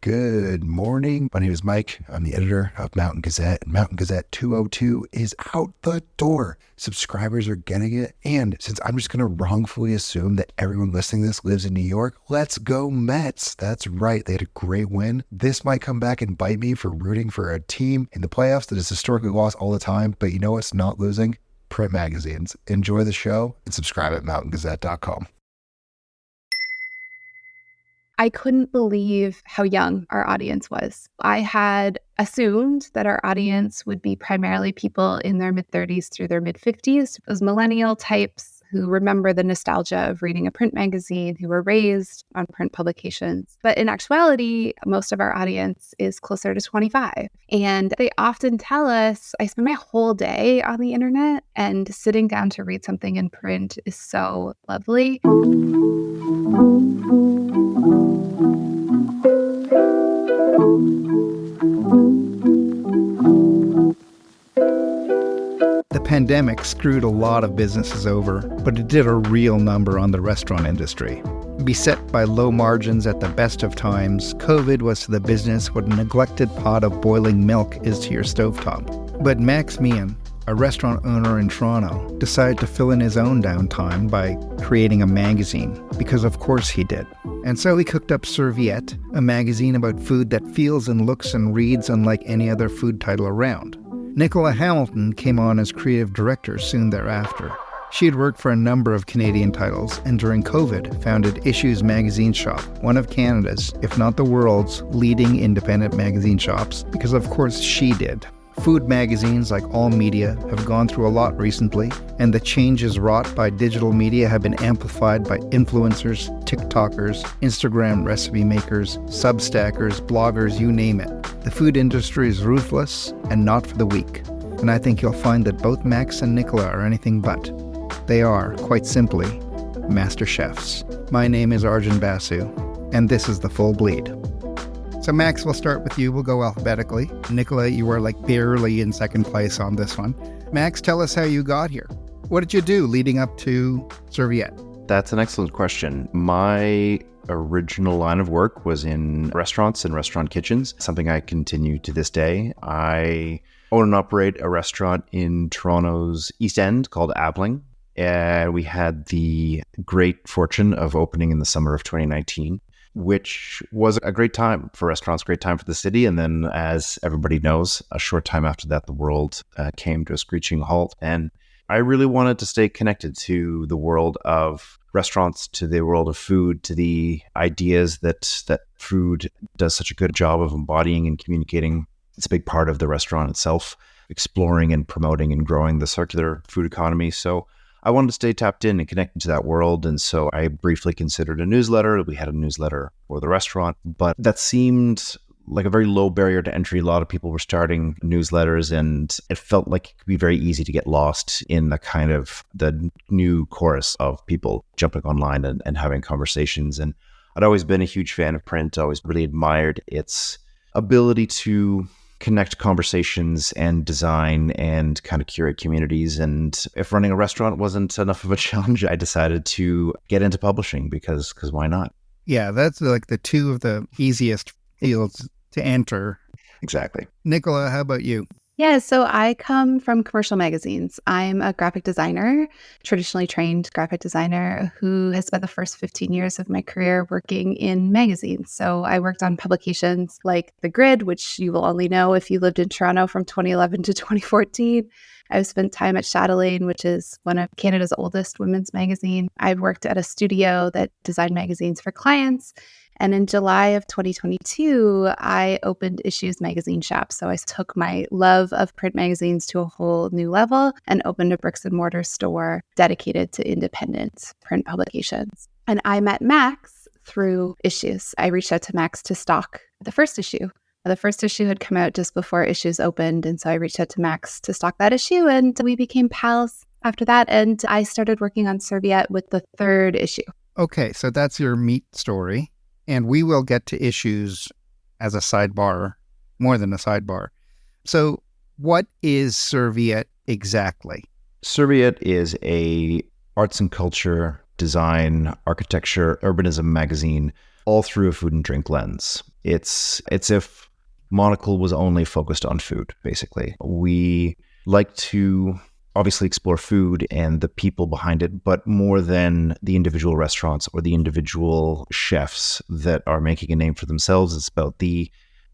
Good morning. My name is Mike. I'm the editor of Mountain Gazette, and Mountain Gazette 202 is out the door. Subscribers are getting it, and since I'm just going to wrongfully assume that everyone listening to this lives in New York, let's go Mets. That's right. They had a great win. This might come back and bite me for rooting for a team in the playoffs that has historically lost all the time, but you know what's not losing? Print magazines. Enjoy the show and subscribe at mountaingazette.com. I couldn't believe how young our audience was. I had assumed that our audience would be primarily people in their mid-30s through their mid-50s, those millennial types who remember the nostalgia of reading a print magazine, who were raised on print publications. But in actuality, most of our audience is closer to 25. And they often tell us, I spend my whole day on the internet, and sitting down to read something in print is so lovely. The pandemic screwed a lot of businesses over, but it did a real number on the restaurant industry. Beset by low margins at the best of times, COVID was to the business what a neglected pot of boiling milk is to your stovetop. But Max Meighen, a restaurant owner in Toronto, decided to fill in his own downtime by creating a magazine, because of course he did. And so he cooked up Serviette, a magazine about food that feels and looks and reads unlike any other food title around. Nicola Hamilton came on as creative director soon thereafter. She had worked for a number of Canadian titles, and during COVID founded Issues Magazine Shop, one of Canada's, if not the world's, leading independent magazine shops, because of course she did. Food magazines, like all media, have gone through a lot recently, and the changes wrought by digital media have been amplified by influencers, TikTokers, Instagram recipe makers, Substackers, bloggers, you name it. The food industry is ruthless and not for the weak, and I think you'll find that both Max and Nicola are anything but. They are, quite simply, master chefs. My name is Arjun Basu, and this is The Full Bleed. So Max, we'll start with you. We'll go alphabetically. Nicola, you were like barely in second place on this one. Max, tell us how you got here. What did you do leading up to Serviette? That's an excellent question. My original line of work was in restaurants and restaurant kitchens, something I continue to this day. I own and operate a restaurant in Toronto's East End called Ablin. We had the great fortune of opening in the summer of 2019. Which was a great time for restaurants, great time for the city. And then, as everybody knows, a short time after that, the world came to a screeching halt. And I really wanted to stay connected to the world of restaurants, to the world of food, to the ideas that food does such a good job of embodying and communicating. It's a big part of the restaurant itself, exploring and promoting and growing the circular food economy. So I wanted to stay tapped in and connected to that world. And so I briefly considered a newsletter. We had a newsletter for the restaurant, but that seemed like a very low barrier to entry. A lot of people were starting newsletters, and it felt like it could be very easy to get lost in the kind of the new chorus of people jumping online and having conversations. And I'd always been a huge fan of print. I always really admired its ability to connect conversations and design and kind of curate communities. And if running a restaurant wasn't enough of a challenge, I decided to get into publishing because why not? Yeah, that's like the two of the easiest fields to enter. Exactly. Nicola, how about you? Yeah, so I come from commercial magazines. I'm a graphic designer, traditionally trained graphic designer who has spent the first 15 years of my career working in magazines. So I worked on publications like The Grid, which you will only know if you lived in Toronto from 2011 to 2014. I've spent time at Chatelaine, which is one of Canada's oldest women's magazine. I've worked at a studio that designed magazines for clients. And in July of 2022, I opened Issues Magazine Shop. So I took my love of print magazines to a whole new level and opened a bricks and mortar store dedicated to independent print publications. And I met Max through Issues. I reached out to Max to stock the first issue. The first issue had come out just before Issues opened. And so I reached out to Max to stock that issue, and we became pals after that. And I started working on Serviette with the third issue. Okay, so that's your meat story. And we will get to Issues as a sidebar, more than a sidebar. So what is Serviette exactly? Serviette is a arts and culture, design, architecture, urbanism magazine all through a food and drink lens. It's if Monocle was only focused on food, basically. We like to obviously explore food and the people behind it, but more than the individual restaurants or the individual chefs that are making a name for themselves. It's about the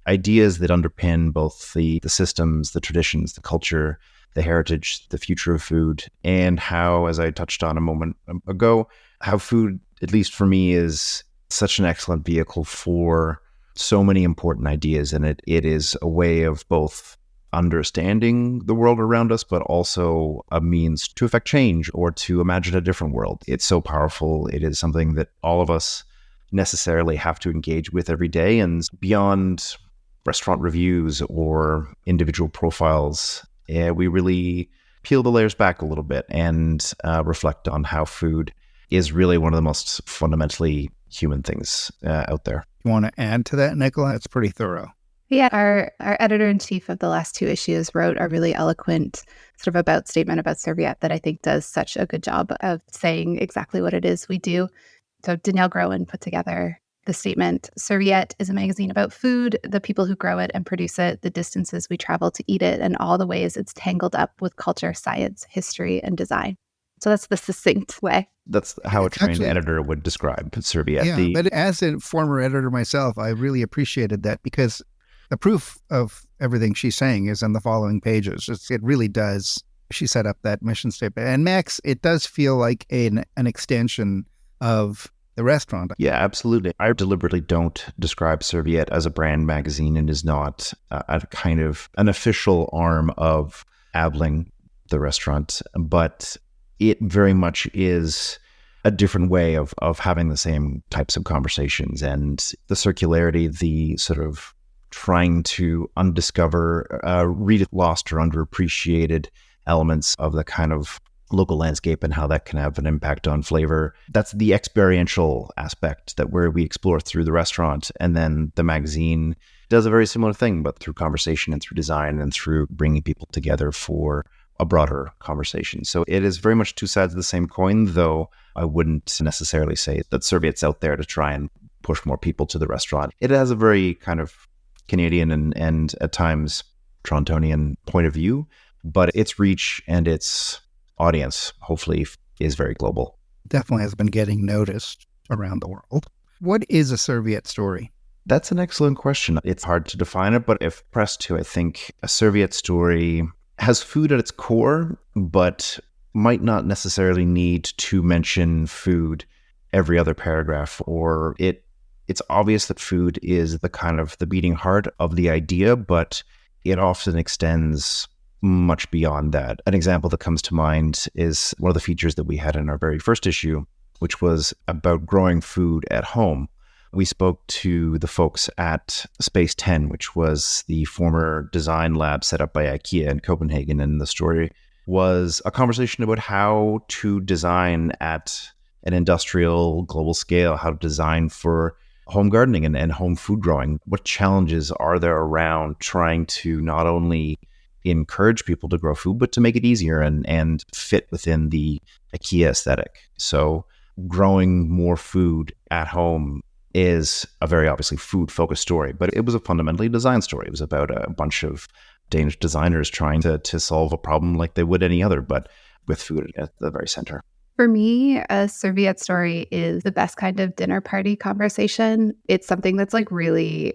ideas that underpin both the systems, the traditions, the culture, the heritage, the future of food, and how, as I touched on a moment ago, how food, at least for me, is such an excellent vehicle for so many important ideas. And it is a way of both understanding the world around us, but also a means to affect change or to imagine a different world. It's so powerful. It is something that all of us necessarily have to engage with every day. And beyond restaurant reviews or individual profiles, we really peel the layers back a little bit and reflect on how food is really one of the most fundamentally human things out there. You want to add to that, Nicola? It's pretty thorough. Yeah, our editor-in-chief of the last 2 issues wrote a really eloquent sort of about statement about Serviette that I think does such a good job of saying exactly what it is we do. So Danielle Groen put together the statement: Serviette is a magazine about food, the people who grow it and produce it, the distances we travel to eat it, and all the ways it's tangled up with culture, science, history, and design. So that's the succinct way. That's how a trained editor would describe Serviette. Yeah, but as a former editor myself, I really appreciated that, because the proof of everything she's saying is in the following pages. It really does. She set up that mission statement. And Max, it does feel like an extension of the restaurant. Yeah, absolutely. I deliberately don't describe Serviette as a brand magazine. It is not a kind of an official arm of Ablin, the restaurant, but it very much is a different way of having the same types of conversations, and the circularity, the sort of trying to undiscover, read lost or underappreciated elements of the kind of local landscape and how that can have an impact on flavor. That's the experiential aspect that where we explore through the restaurant. And then the magazine does a very similar thing, but through conversation and through design and through bringing people together for a broader conversation. So it is very much two sides of the same coin, though I wouldn't necessarily say that Serviette's out there to try and push more people to the restaurant. It has a very kind of Canadian and at times Torontonian point of view, but its reach and its audience hopefully is very global. Definitely has been getting noticed around the world. What is a Serviette story? That's an excellent question. It's hard to define it, but if pressed to, I think a Serviette story has food at its core, but might not necessarily need to mention food every other paragraph, or it's obvious that food is the kind of the beating heart of the idea, but it often extends much beyond that. An example that comes to mind is one of the features that we had in our very first issue, which was about growing food at home. We spoke to the folks at Space 10, which was the former design lab set up by IKEA in Copenhagen. And the story was a conversation about how to design at an industrial global scale, how to design for home gardening and home food growing. What challenges are there around trying to not only encourage people to grow food, but to make it easier and fit within the IKEA aesthetic? So growing more food at home is a very obviously food-focused story, but it was a fundamentally design story. It was about a bunch of Danish designers trying to solve a problem like they would any other, but with food at the very center. For me, a Serviette story is the best kind of dinner party conversation. It's something that's like really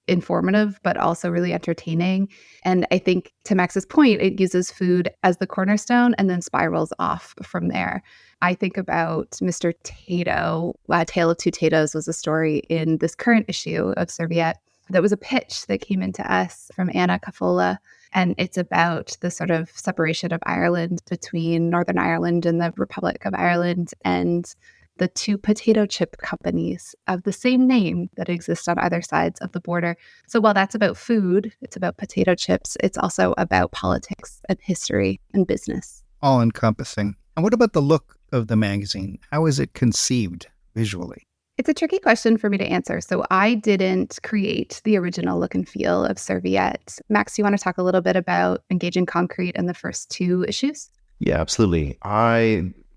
informative, but also really entertaining. And I think to Max's point, it uses food as the cornerstone and then spirals off from there. I think about Mr. Tato. Tale of Two Tatos was a story in this current issue of Serviette that was a pitch that came into us from Anna Cafola. And it's about the sort of separation of Ireland between Northern Ireland and the Republic of Ireland, and the two potato chip companies of the same name that exist on either sides of the border. So while that's about food, it's about potato chips, it's also about politics and history and business. All encompassing. And what about the look of the magazine? How is it conceived visually? It's a tricky question for me to answer. So I didn't create the original look and feel of Serviette. Max, you want to talk a little bit about Engaging Concrete in the first 2 issues? Yeah, absolutely.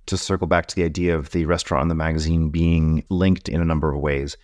To circle back to the idea of the restaurant and the magazine being linked in a number of ways,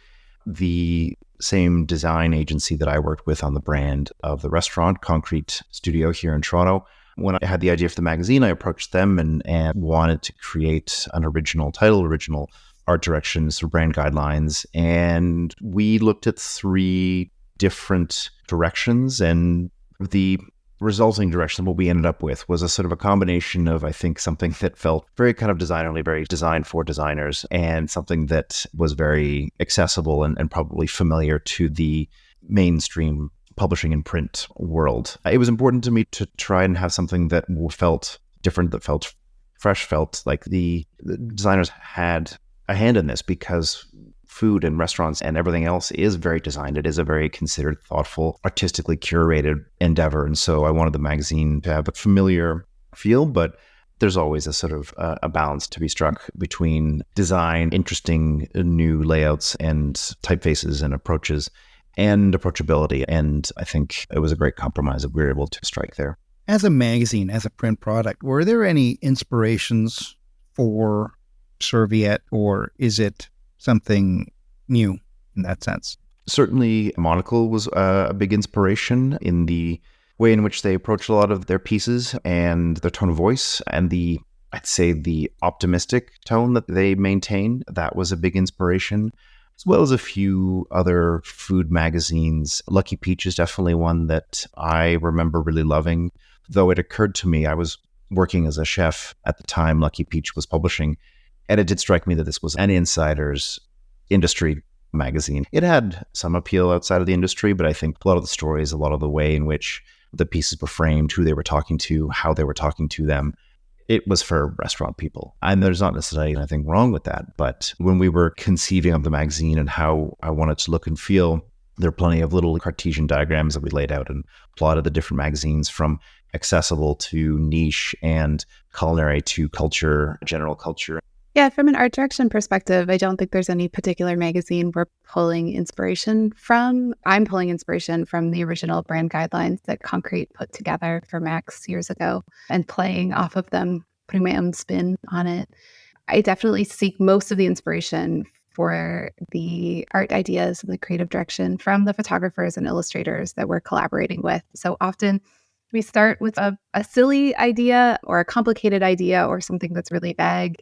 the same design agency that I worked with on the brand of the restaurant, Concrete Studio here in Toronto. When I had the idea for the magazine, I approached them and wanted to create an original title, original art directions, sort of brand guidelines. And we looked at 3 different directions, and the resulting direction, what we ended up with was a sort of a combination of, I think, something that felt very kind of designerly, very designed for designers, and something that was very accessible and probably familiar to the mainstream publishing and print world. It was important to me to try and have something that felt different, that felt fresh, felt like the designers had a hand in this, because food and restaurants and everything else is very designed. It is a very considered, thoughtful, artistically curated endeavor. And so I wanted the magazine to have a familiar feel, but there's always a sort of a balance to be struck between design, interesting new layouts and typefaces and approaches, and approachability. And I think it was a great compromise that we were able to strike there. As a magazine, as a print product, were there any inspirations for Serviette, or is it something new in that sense? Certainly, Monocle was a big inspiration in the way in which they approach a lot of their pieces and their tone of voice, and I'd say the optimistic tone that they maintain. That was a big inspiration, as well as a few other food magazines. Lucky Peach is definitely one that I remember really loving, though it occurred to me, I was working as a chef at the time Lucky Peach was publishing, and it did strike me that this was an insider's industry magazine. It had some appeal outside of the industry, but I think a lot of the stories, a lot of the way in which the pieces were framed, who they were talking to, how they were talking to them, it was for restaurant people. And there's not necessarily anything wrong with that. But when we were conceiving of the magazine and how I wanted to look and feel, there are plenty of little Cartesian diagrams that we laid out and plotted the different magazines, from accessible to niche and culinary to culture, general culture. Yeah, from an art direction perspective, I don't think there's any particular magazine we're pulling inspiration from. I'm pulling inspiration from the original brand guidelines that Concrete put together for Max years ago and playing off of them, putting my own spin on it. I definitely seek most of the inspiration for the art ideas and the creative direction from the photographers and illustrators that we're collaborating with. So often we start with a silly idea or a complicated idea or something that's really vague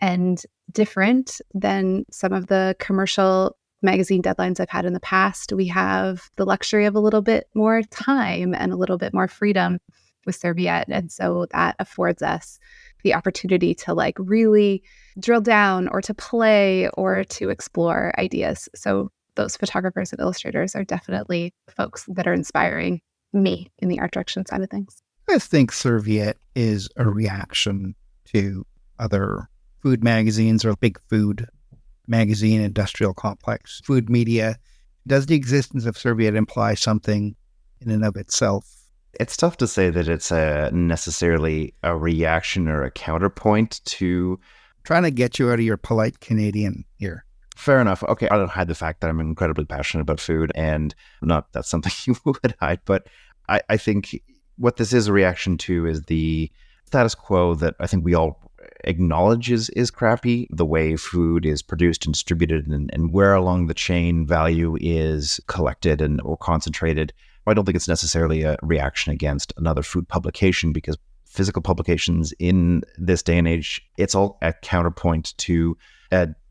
and different than some of the commercial magazine deadlines I've had in the past. We have the luxury of a little bit more time and a little bit more freedom with Serviette. And so that affords us the opportunity to really drill down or to play or to explore ideas. So those photographers and illustrators are definitely folks that are inspiring me in the art direction side of things. I think Serviette is a reaction to other food magazines or big food magazine, industrial complex, food media. Does the existence of Serviette imply something in and of itself? It's tough to say that it's necessarily a reaction or a counterpoint to... Trying to get you out of your polite Canadian here. Fair enough. Okay, I don't hide the fact that I'm incredibly passionate about food, and not that's something you would hide, but I think what this is a reaction to is the status quo that I think we all acknowledge is crappy, the way food is produced and distributed, and where along the chain value is collected or concentrated. I don't think it's necessarily a reaction against another food publication, because physical publications in this day and age, it's all a counterpoint to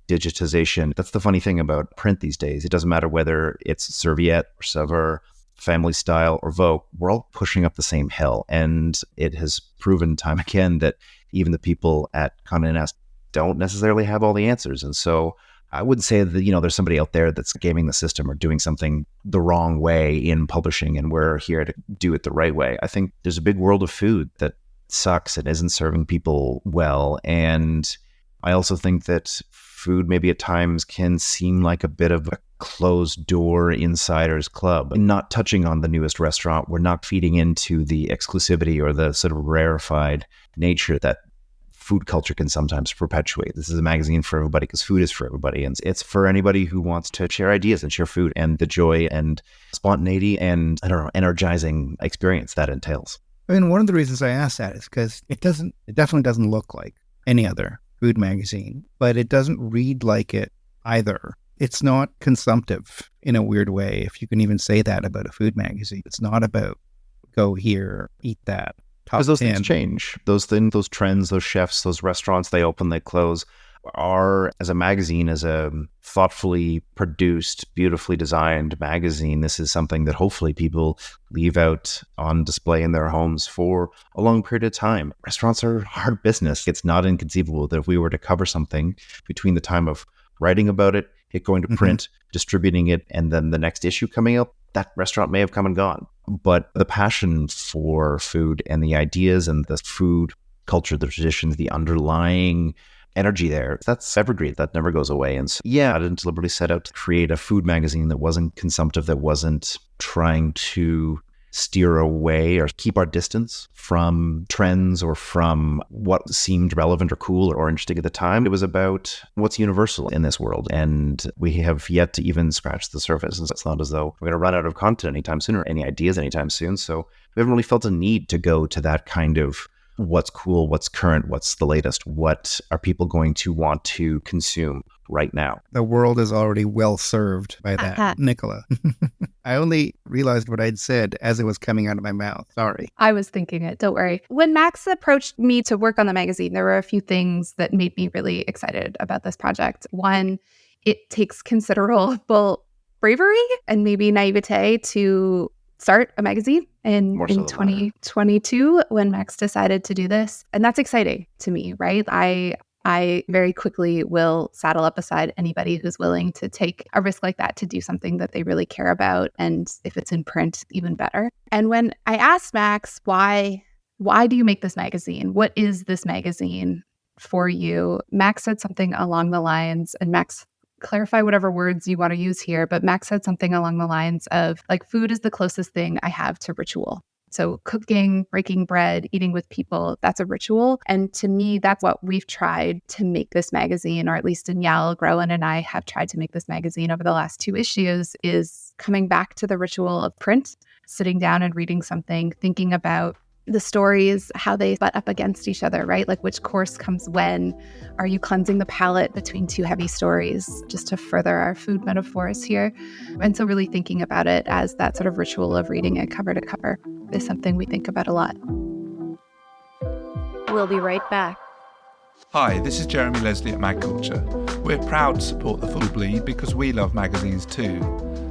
digitization. That's the funny thing about print these days. It doesn't matter whether it's Serviette or Saveur, Family Style or Vogue, we're all pushing up the same hill. And it has proven time again that even the people at Condé Nast don't necessarily have all the answers. And so I wouldn't say that, there's somebody out there that's gaming the system or doing something the wrong way in publishing, and we're here to do it the right way. I think there's a big world of food that sucks and isn't serving people well. And I also think that food maybe at times can seem like a bit of a closed door insiders club. Not touching on the newest restaurant, we're not feeding into the exclusivity or the sort of rarefied nature that food culture can sometimes perpetuate. This is a magazine for everybody because food is for everybody. And it's for anybody who wants to share ideas and share food and the joy and spontaneity and, energizing experience that entails. I mean, one of the reasons I asked that is because it definitely doesn't look like any other food magazine, but it doesn't read like it either. It's not consumptive in a weird way, if you can even say that about a food magazine. It's not about go here, eat that. Because those 10. things change. Those things, those trends, those chefs, those restaurants, they open, they close. Our, as a magazine, as a thoughtfully produced, beautifully designed magazine, this is something that hopefully people leave out on display in their homes for a long period of time. Restaurants are hard business. It's not inconceivable that if we were to cover something between the time of writing about it, it going to print, distributing it, and then the next issue coming out, that restaurant may have come and gone. But the passion for food and the ideas and the food culture, the traditions, the underlying energy there, that's evergreen. That never goes away. And so, I didn't deliberately set out to create a food magazine that wasn't consumptive, that wasn't trying to steer away or keep our distance from trends or from what seemed relevant or cool or interesting at the time. It was about what's universal in this world. And we have yet to even scratch the surface. It's not as though we're going to run out of content anytime soon or any ideas anytime soon. So we haven't really felt a need to go to that kind of what's cool, what's current, what's the latest, what are people going to want to consume right now. The world is already well served by that, Nicola. I only realized what I'd said as it was coming out of my mouth. Sorry. I was thinking it, don't worry. When Max approached me to work on the magazine, there were a few things that made me really excited about this project. One, it takes considerable bravery and maybe naivete to start a magazine in 2022 when Max decided to do this. And that's exciting to me, right? I very quickly will saddle up beside anybody who's willing to take a risk like that to do something that they really care about. And if it's in print, even better. And when I asked Max, why do you make this magazine? What is this magazine for you? Max said something along the lines, and Max, clarify whatever words you want to use here, but Max said something along the lines of, like, food is the closest thing I have to ritual. So cooking, breaking bread, eating with people, that's a ritual. And to me, that's what we've tried to make this magazine, or at least Danielle Groen and I have tried to make this magazine over the last 2 issues, is coming back to the ritual of print, sitting down and reading something, thinking about the stories, how they butt up against each other, right? Like, which course comes when? Are you cleansing the palate between 2 heavy stories, just to further our food metaphors here? And so really thinking about it as that sort of ritual of reading it cover to cover is something we think about a lot. We'll be right back. Hi, this is Jeremy Leslie at Mag Culture. We're proud to support The Full Bleed because we love magazines too.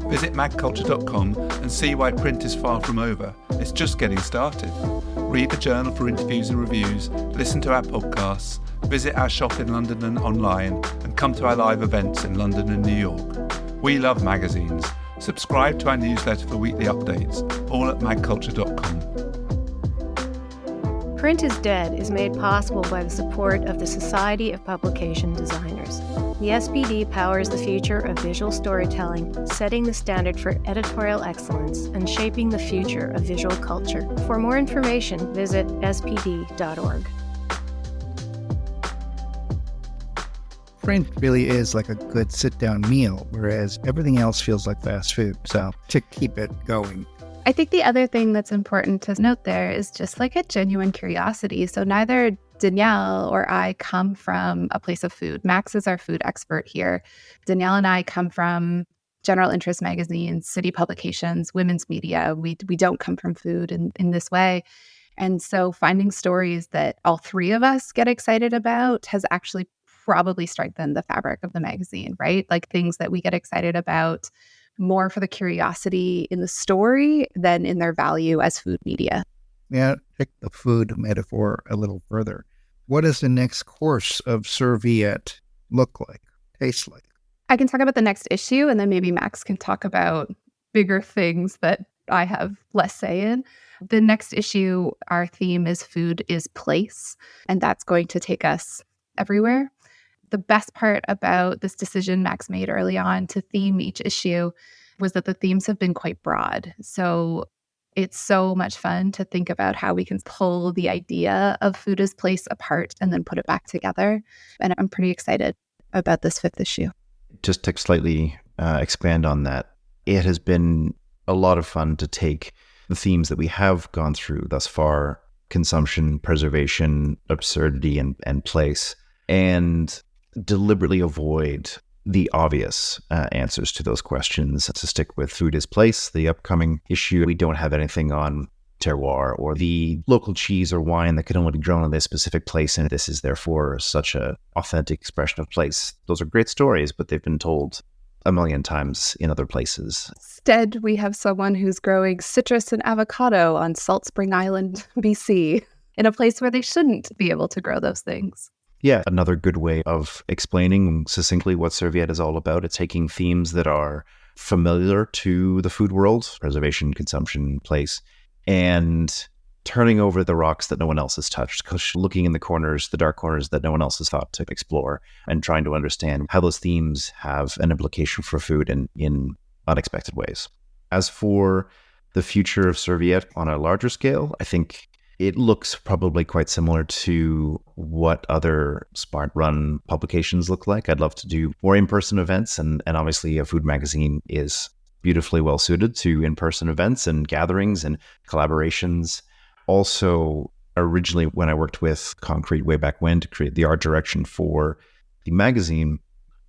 Visit magculture.com and see why print is far from over. It's just getting started. Read the journal for interviews and reviews, listen to our podcasts, visit our shop in London and online, and come to our live events in London and New York. We love magazines. Subscribe to our newsletter for weekly updates, all at magculture.com. Print is Dead is made possible by the support of the Society of Publication Designers. The SPD powers the future of visual storytelling, setting the standard for editorial excellence and shaping the future of visual culture. For more information, visit spd.org. Print really is like a good sit-down meal, whereas everything else feels like fast food. So to keep it going. I think the other thing that's important to note there is just like a genuine curiosity. So neither Danielle or I come from a place of food. Max is our food expert here. Danielle and I come from general interest magazines, city publications, women's media. We don't come from food in this way. And so finding stories that all 3 of us get excited about has actually probably strengthened the fabric of the magazine, right? Like things that we get excited about more for the curiosity in the story than in their value as food media. Yeah, take the food metaphor a little further. What does the next course of Serviette look like, taste like? I can talk about the next issue, and then maybe Max can talk about bigger things that I have less say in. The next issue, our theme is food is place, and that's going to take us everywhere. The best part about this decision Max made early on to theme each issue was that the themes have been quite broad. So it's so much fun to think about how we can pull the idea of food as place apart and then put it back together. And I'm pretty excited about this 5th issue. Just to slightly expand on that, it has been a lot of fun to take the themes that we have gone through thus far, consumption, preservation, absurdity, and place, and deliberately avoid the obvious answers to those questions. To stick with Food is Place, the upcoming issue, we don't have anything on terroir or the local cheese or wine that can only be grown in this specific place, and this is therefore such a authentic expression of place. Those are great stories, but they've been told a million times in other places. Instead, we have someone who's growing citrus and avocado on Salt Spring Island, BC, in a place where they shouldn't be able to grow those things. Yeah, another good way of explaining succinctly what Serviette is all about. It's taking themes that are familiar to the food world, preservation, consumption, place, and turning over the rocks that no one else has touched, looking in the corners, the dark corners that no one else has thought to explore, and trying to understand how those themes have an implication for food in unexpected ways. As for the future of Serviette on a larger scale, I think it looks probably quite similar to what other smart run publications look like. I'd love to do more in-person events, and obviously a food magazine is beautifully well suited to in-person events and gatherings and collaborations. Also, originally when I worked with Concrete way back when to create the art direction for the magazine,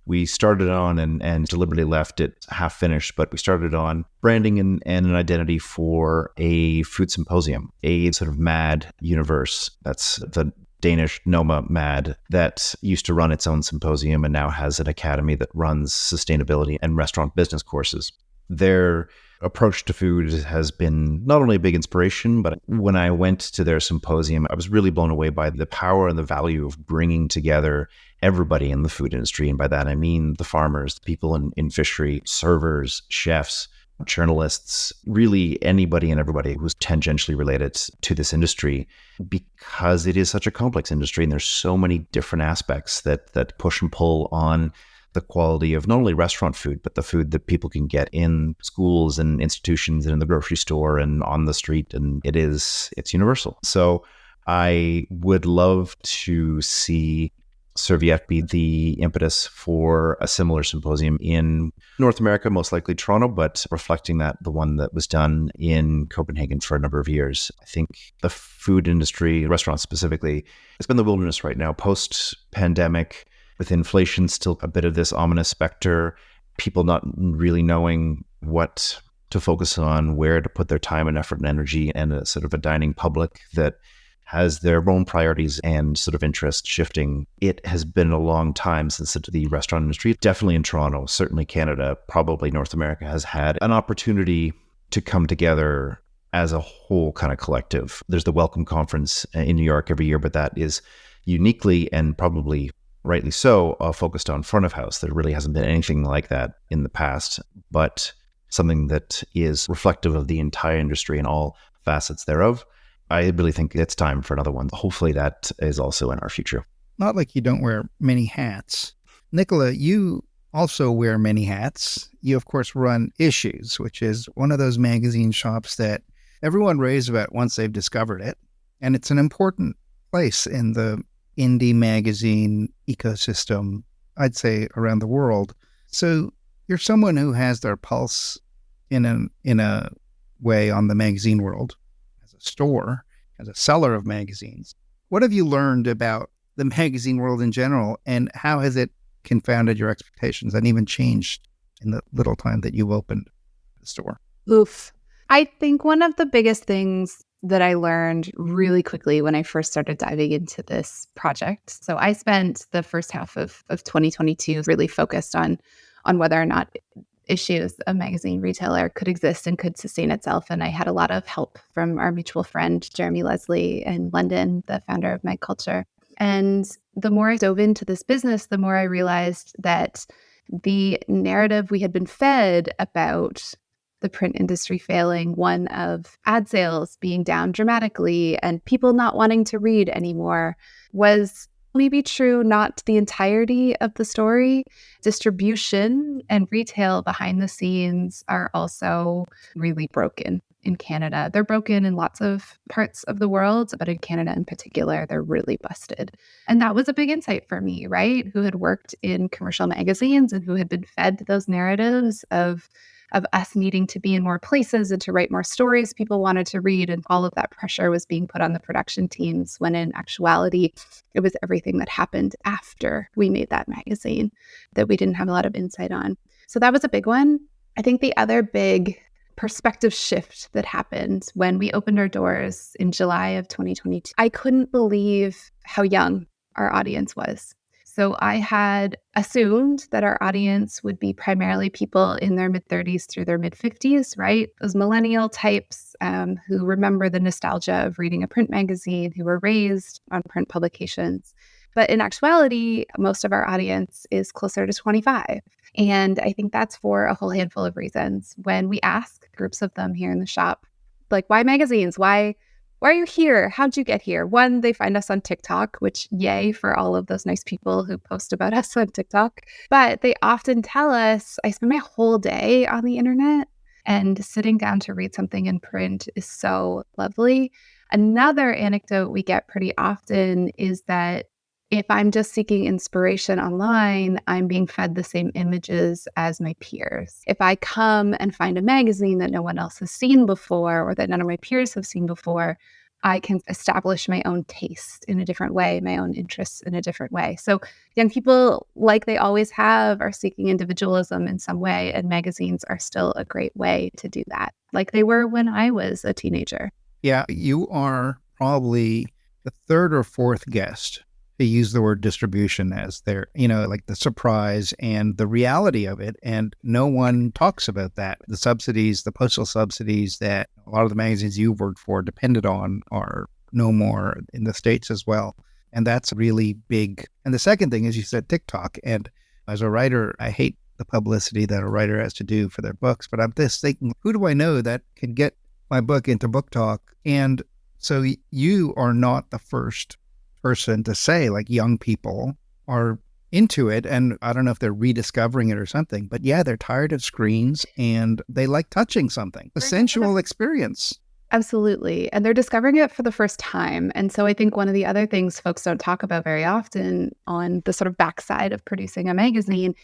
we started on and deliberately left it half finished, but we started on branding and an identity for a food symposium, a sort of MAD universe. That's the Danish Noma MAD that used to run its own symposium and now has an academy that runs sustainability and restaurant business courses. Their approach to food has been not only a big inspiration, but when I went to their symposium, I was really blown away by the power and the value of bringing together everybody in the food industry. And by that, I mean the farmers, the people in fishery, servers, chefs, journalists, really anybody and everybody who's tangentially related to this industry, because it is such a complex industry and there's so many different aspects that push and pull on the quality of not only restaurant food, but the food that people can get in schools and institutions and in the grocery store and on the street. And it's universal. So I would love to see Serviette be the impetus for a similar symposium in North America, most likely Toronto, but reflecting the one that was done in Copenhagen for a number of years. I think the food industry, restaurants specifically, it's been the wilderness right now, post-pandemic. With inflation, still a bit of this ominous specter, people not really knowing what to focus on, where to put their time and effort and energy, and a sort of a dining public that has their own priorities and sort of interest shifting. It has been a long time since the restaurant industry, definitely in Toronto, certainly Canada, probably North America, has had an opportunity to come together as a whole kind of collective. There's the Welcome Conference in New York every year, but that is uniquely and probably rightly so, focused on front of house. There really hasn't been anything like that in the past, but something that is reflective of the entire industry and all facets thereof. I really think it's time for another one. Hopefully that is also in our future. Not like you don't wear many hats. Nicola, you also wear many hats. You, of course, run Issues, which is one of those magazine shops that everyone raves about once they've discovered it. And it's an important place in the indie magazine ecosystem, I'd say, around the world. So you're someone who has their pulse in a way on the magazine world, as a store, as a seller of magazines. What have you learned about the magazine world in general, and how has it confounded your expectations and even changed in the little time that you've opened the store? Oof. I think one of the biggest things that I learned really quickly when I first started diving into this project. So I spent the first half of 2022 really focused on whether or not Issues, a magazine retailer, could exist and could sustain itself. And I had a lot of help from our mutual friend, Jeremy Leslie in London, the founder of Mag Culture. And the more I dove into this business, the more I realized that the narrative we had been fed about the print industry failing, one of ad sales being down dramatically and people not wanting to read anymore, was maybe true, not the entirety of the story. Distribution and retail behind the scenes are also really broken in Canada. They're broken in lots of parts of the world, but in Canada in particular, they're really busted. And that was a big insight for me, right? Who had worked in commercial magazines and who had been fed those narratives of of us needing to be in more places and to write more stories people wanted to read. And all of that pressure was being put on the production teams, when in actuality, it was everything that happened after we made that magazine that we didn't have a lot of insight on. So that was a big one. I think the other big perspective shift that happened when we opened our doors in July of 2022, I couldn't believe how young our audience was. So I had assumed that our audience would be primarily people in their mid-30s through their mid-50s, right? Those millennial types who remember the nostalgia of reading a print magazine, who were raised on print publications. But in actuality, most of our audience is closer to 25. And I think that's for a whole handful of reasons. When we ask groups of them here in the shop, like, why magazines? Why are you here? How'd you get here? One, they find us on TikTok, which yay for all of those nice people who post about us on TikTok. But they often tell us, I spend my whole day on the internet, and sitting down to read something in print is so lovely. Another anecdote we get pretty often is that if I'm just seeking inspiration online, I'm being fed the same images as my peers. If I come and find a magazine that no one else has seen before, or that none of my peers have seen before, I can establish my own taste in a different way, my own interests in a different way. So young people, like they always have, are seeking individualism in some way, and magazines are still a great way to do that, like they were when I was a teenager. Yeah, you are probably the third or fourth guest to use the word distribution as their, like the surprise and the reality of it. And no one talks about that. The subsidies, the postal subsidies that a lot of the magazines you've worked for depended on are no more in the States as well. And that's really big. And the second thing is, you said TikTok. And as a writer, I hate the publicity that a writer has to do for their books. But I'm just thinking, who do I know that can get my book into Book Talk? And so you are not the first person to say, like, young people are into it, and I don't know if they're rediscovering it or something, but yeah, they're tired of screens and they like touching something, a sensual experience. Absolutely. And they're discovering it for the first time. And so I think one of the other things folks don't talk about very often on the sort of backside of producing a magazine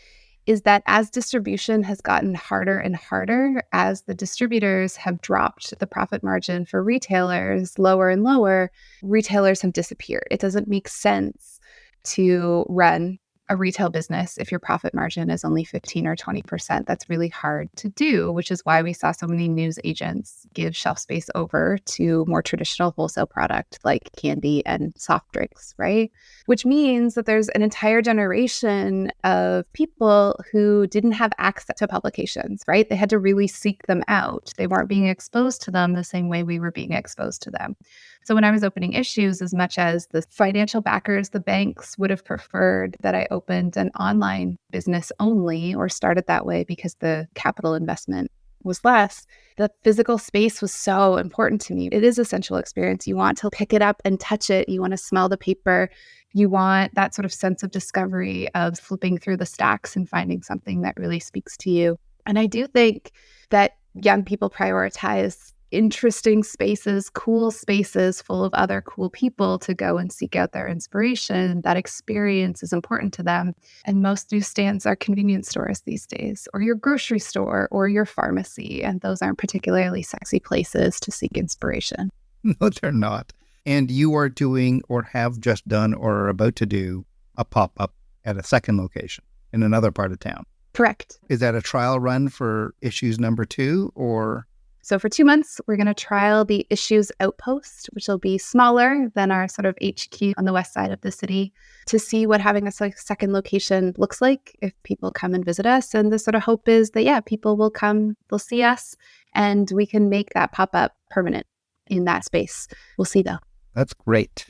is that as distribution has gotten harder and harder, as the distributors have dropped the profit margin for retailers lower and lower, retailers have disappeared. It doesn't make sense to run a retail business if your profit margin is only 15 or 20%. That's really hard to do, which is why we saw so many news agents give shelf space over to more traditional wholesale product like candy and soft drinks, right? Which means that there's an entire generation of people who didn't have access to publications, right? They had to really seek them out. They weren't being exposed to them the same way we were being exposed to them. So when I was opening issues, as much as the financial backers, the banks would have preferred that I opened an online business only, or started that way because the capital investment was less, the physical space was so important to me. It is a sensual experience. You want to pick it up and touch it. You want to smell the paper. You want that sort of sense of discovery of flipping through the stacks and finding something that really speaks to you. And I do think that young people prioritize interesting spaces, cool spaces full of other cool people to go and seek out their inspiration. That experience is important to them. And most newsstands are convenience stores these days, or your grocery store, or your pharmacy. And those aren't particularly sexy places to seek inspiration. No, they're not. And you are doing, or have just done, or are about to do, a pop-up at a second location in another part of town. Correct. Is that a trial run for issues number 2, or? So for 2 months, we're going to trial the Issues Outpost, which will be smaller than our sort of HQ on the west side of the city, to see what having a second location looks like if people come and visit us. And the sort of hope is that, yeah, people will come, they'll see us, and we can make that pop-up permanent in that space. We'll see, though. That's great.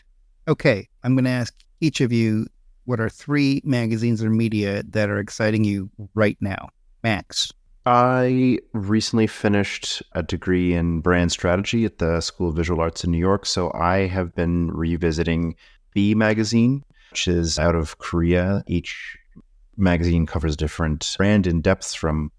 Okay, I'm going to ask each of you, what are 3 magazines or media that are exciting you right now? Max. I recently finished a degree in brand strategy at the School of Visual Arts in New York, so I have been revisiting B Magazine, which is out of Korea. Each magazine covers a different brand in depth from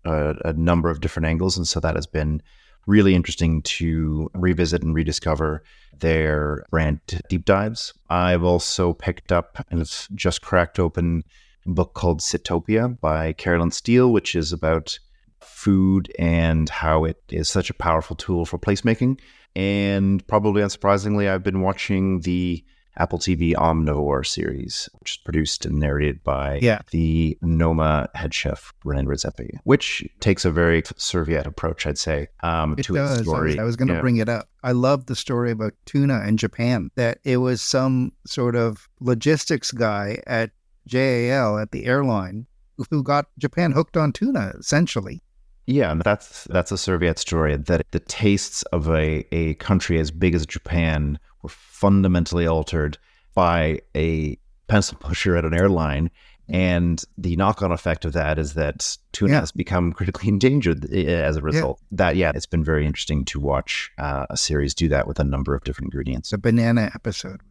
a number of different angles, and so that has been really interesting to revisit and rediscover their brand deep dives. I've also picked up and it's just cracked open book called Sitopia by Carolyn Steele, which is about food and how it is such a powerful tool for placemaking. And probably unsurprisingly, I've been watching the Apple TV Omnivore series, which is produced and narrated by the Noma head chef, René Redzepi, which takes a very Serviette approach, I'd say, to its story. I was going to bring it up. I love the story about tuna in Japan, that it was some sort of logistics guy at JAL at the airline who got Japan hooked on tuna, essentially. Yeah, and that's a Serviette story, that the tastes of a country as big as Japan were fundamentally altered by a pencil pusher at an airline. And the knock-on effect of that is that tuna has become critically endangered as a result. It's been very interesting to watch a series do that with a number of different ingredients. The banana episode.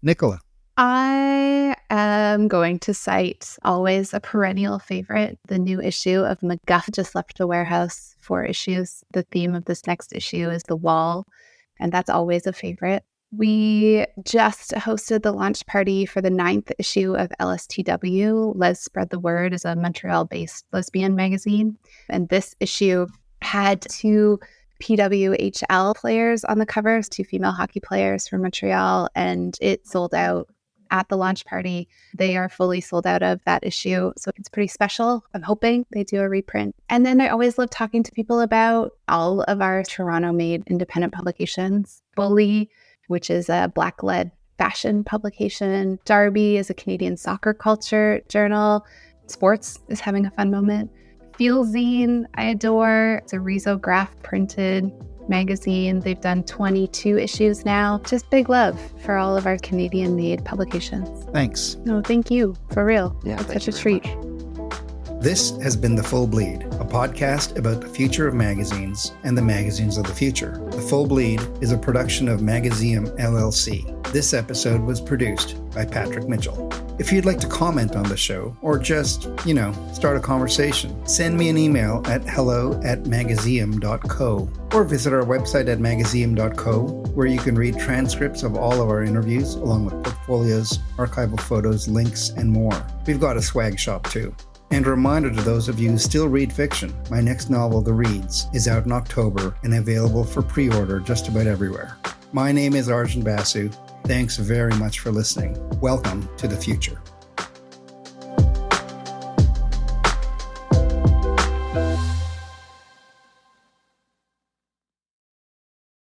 Nicola. I am going to cite always a perennial favorite. The new issue of McGuff just left the warehouse, 4 issues. The theme of this next issue is the wall, and that's always a favorite. We just hosted the launch party for the 9th issue of LSTW. Les Spread the Word is a Montreal-based lesbian magazine, and this issue had 2 PWHL players on the covers, 2 female hockey players from Montreal, and it sold out at the launch party. They are fully sold out of that issue, so it's pretty special. I'm hoping they do a reprint. And then I always love talking to people about all of our Toronto-made independent publications. Bully, which is a Black-led fashion publication. Derby is a Canadian soccer culture journal. Sports is having a fun moment. Feelzine, I adore. It's a risograph printed magazine. They've done 22 issues now. Just big love for all of our Canadian-made publications. Thanks. No, thank you. For real. Yeah, it's such a treat. This has been The Full Bleed, a podcast about the future of magazines and the magazines of the future. The Full Bleed is a production of Magazeum LLC. This episode was produced by Patrick Mitchell. If you'd like to comment on the show or just, start a conversation, send me an email at hello@magazeum.co or visit our website at magazeum.co, where you can read transcripts of all of our interviews along with portfolios, archival photos, links, and more. We've got a swag shop too. And a reminder to those of you who still read fiction, my next novel, The Reeds, is out in October and available for pre-order just about everywhere. My name is Arjun Basu. Thanks very much for listening. Welcome to the future.